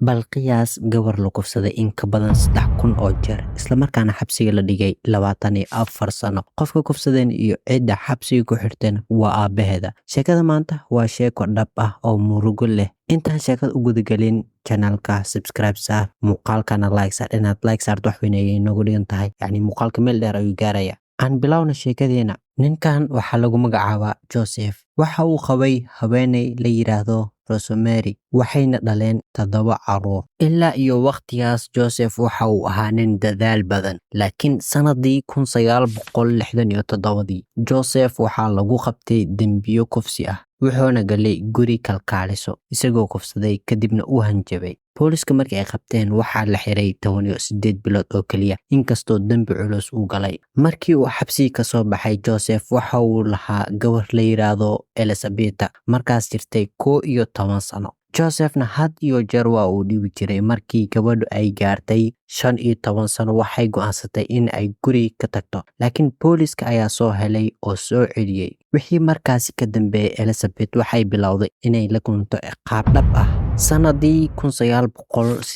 bal qiyaas gabar la kufsaday in ka badan 3,000 oo jeer isla markaana xabsiga la dhigay 24 sano. Qofka kufsadeen iyo cidda xabsiga ku xirteen waa aabaheeda. Sheekada maanta waa sheeko dhab ah oo murugo leh. Intaan sheekada u gudagelin channelka subscribe saar, muuqaalkana like saar. Inaad like saarto wax weyn ayay noogu dhigan tahay, yacni muuqaalka meel dheer ayuu gaaraya. Aan bilowna sheekadeena. Ninkan waxaa lagu magacaabaa Joseph. Waxa uu qabay haweeney la yiraahdo Rosemary, waxayna dhaleen 7 caruur. Ilaa iyo waqtigaas Joseph waxa uu ahaa nin dadaal badan, laakiin sanadii 1967 Joseph waxaa lagu qabtay dembiyo kufsi ah. Wuxuuna galay guri kalkaaliso isagoo kufsaday kadibna u hanjabay. Booliska markii ay qabteen waxaa la xiray 18 bilood oo kaliya, inkastoo dambi culus uu galay. Markii uu xabsiga ka soo baxay Joseph waxa uu lahaa gabar la yiraahdo Elizabeth, markaas jirtay 11 sano. Josephna had iyo jeer waa uu dhibi jiray. Markii gabadhu ay gaartay 15 sano waxay go'aansatay in ay guriga ka tagto, laakiin booliska ayaa soo helay oo soo celiyay. Wixii markaasi ka dambeeyay Elizabeth waxay bilowday inay la kulanto ciqaab dhab ah. Sanadii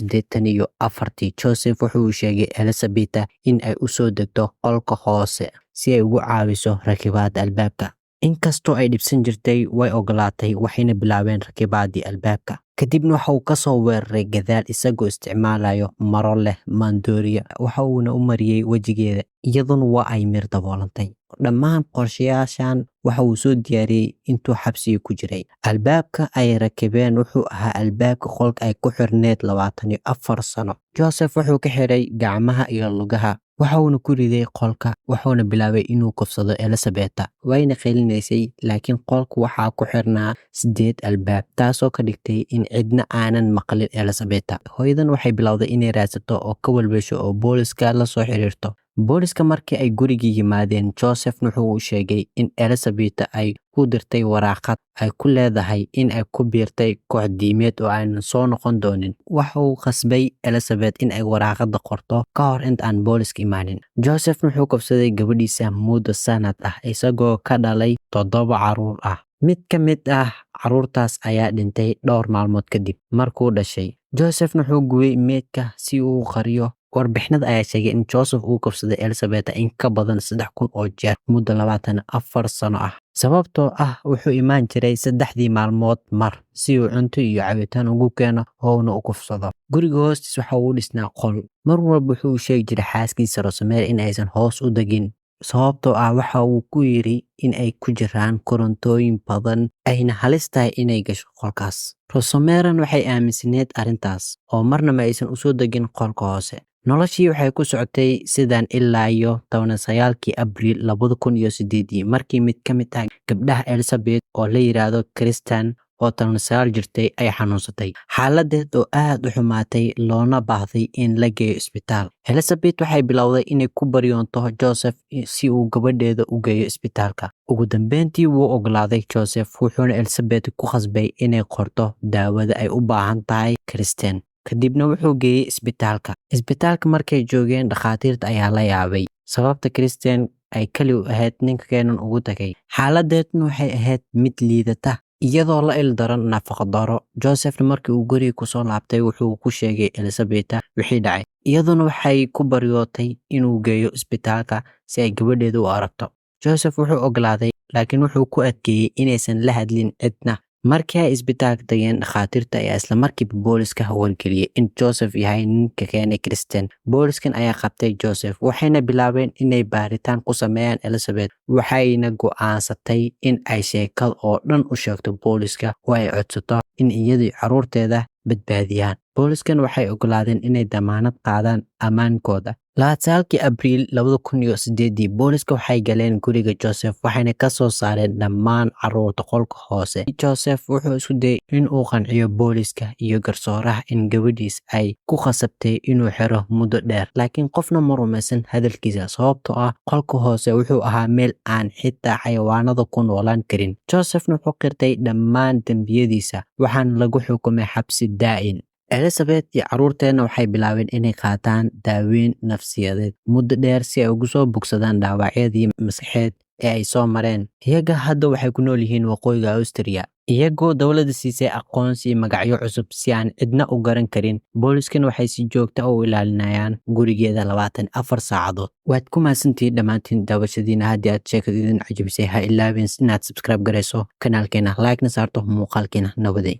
1984 Joseph wuxuu sheegay Elizabeth in ay u soo degto qolka hoose si ay ugu caawiso rakibaadda albaabka. Inkastoo ay dhibsan jirtay way ogolaatay, waxayna bilaabeen rakibaadii albaabka. Kadibna waxa uu ka soo weeraray gadaal isagoo isticmaalayo maro leh maandooriya. Waxa uuna u mariyay wajigeeda, iyaduna waa ay mir daboolantay. Dhammaan qorshayaashan waxa uu soo diyaariyay intuu xabsiga ku jiray. Albaabka ay rakibeen wuxuu ahaa albaabka qolka ay ku xirneed 24 sano. Joseph wuxuu ka xiray gacmaha iyo lugaha, waxa uuna ku riday qolka, wuxuuna bilaabay inuu kufsado Elizabeth. Wayna qeylinaysay, laakiin qolku waxaa ku xirnaa 8 albaab, taasoo ka dhigtay in cidna aanan maqlin Elizabeth. Hooyadan waxay bilowday inay raadsato oo ka walwasho oo booliska la soo xiriirto. Booliska markii ay gurigii yimaadeen, Joseph wuxuu u sheegay in Elizabeth ay ku dirtay waraaqad ay ku leedahay in ay ku biirtay koox diimeed oo aanan soo noqon doonin. Waxa uu qasbay Elizabeth in ay waraaqada qorto ka hor inta aan booliska imaanin. Joseph wuxuu kufsaday gabadhiisa muddo sanad ah isagoo ka dhalay 7 caruur ah. Mid ka mid ah caruurtaas ayaa dhintay dhowr maalmood kadib markuu dhashay. Joseph wuxuu gubay meydka si uu u qariyo. Warbixinada ayaa sheegay in Joseph uu kufsaday Elizabeth in ka badan 3,000 oo jeer muddo 24 sano ah. Sababtoo ah wuxuu imaan jiray 3 maalmood mar si uu cunto iyo cabitaan ugu keeno oo uu kufsado. Guriga hoostiis waxa uu dhisnaa qol. Mar walba wuxuu u sheegi jiray xaaskiisa Rosemary in aysan hoos u degin, sababtoo ah waxa uu ku yiri in ay ku jiraan korontooyin badan ayna halis tahay inay gasho qolkaas. Rosemary waxay aaminsaneyd arrintaas oo marna ma aysan u soo degin qolka hoose. Noloshii waxay ku socotay sidan ilaa iyo 19 Abriil 2008 markii mid ka mid ah gabdhaha Elizabeth oo la yiraahdo Kristen oo 19 jirtay ay xanuunsatay. Xaaladeed oo aad u xumaatay loona baahday in la geeyo isbitaal. Elizabeth waxay bilowday inay ku baryoonto Joseph si uu gabadheeda u geeyo isbitaalka. Ugu dambeyntii wuu ogolaaday Joseph, wuxuuna Elizabeth ku khasbay inay qorto daawada ay u baahan tahay Kristen. Kadibna wuxuu geeyay isbitaalka. Isbitaalka markay joogeen dhakhaatiirta ayaa la yaabay sababta Kristen ay kali u ahayd ninka keenan ugu tagay. Xaaladeedna waxay ahayd mid liidata iyadoo la ildaran nafaqo daro. Joseph markii uu guriga ku soo laabtay wuxuu ku sheegay Elizabeth wixii dhacay. Iyaduna waxay ku baryootay inuu geeyo isbitaalka si ay gabadheeda u aragto. Joseph wuxuu ogolaaday, laakiin wuxuu ku adkeeyay inaysan la hadlin cidna. Markii ay isbitaalka tageen, dhakhaatiirta ayaa isla markiiba booliska wargeliyay in Joseph yahay ninka keenay Kristen. Booliskan ayaa qabtay Joseph, waxayna bilaabeen inay baaritaan ku sameeyaan Elizabeth. Waxayna go'aansatay in ay sheekada oo dhan u sheegto booliska oo ay codsato in iyadii caruurteeda badbaadiyaan. Booliskan waxay ogolaadeen inay damaanad qaadaan ammaankooda. 29 Abriil 2008 booliska waxay galeen guriga Joseph waxayna ka soo saareen dhammaan caruurta qolka hoose. Joseph wuxuu isku dayay in uu qanciyo booliska iyo garsooraha in gabadhiis ay ku khasabtay inuu xiro muddo dheer, laakiin qofna ma rumaysan hadalkiisa sababtoo ah qolka hoose wuxuu ahaa meel aan xitaa xayawaanada ku noolaan karin. Joseph wuxuu qirtay dhammaan dembiyadiisa waxaana lagu xukumay xabsi daa'im. Elizabeth iyo caruurteena waxay bilaabeen inay qaataan daaweyn nafsiyadeed muddo dheer si ay ugu soo bogsadaan dhaawacyadii maskaxeed ee ay soo mareen. Iyaga hadda waxay ku nool yihiin waqooyiga Austria. iyagoo dowladda siisay aqoonsi iyo magacyo cusub si aan cidna u garan karin. Booliiskan waxay si joogto ah u ilaalinayaan gurigeeda 24 saacadood. Waad ku mahadsantihiin dhammaantiin daawashadiina. Haddii aad sheekada idin cajabisay ha ilaawin inaad subscribe garayso kanaalkeena, like na saarto muuqaalkeena. Nabaday.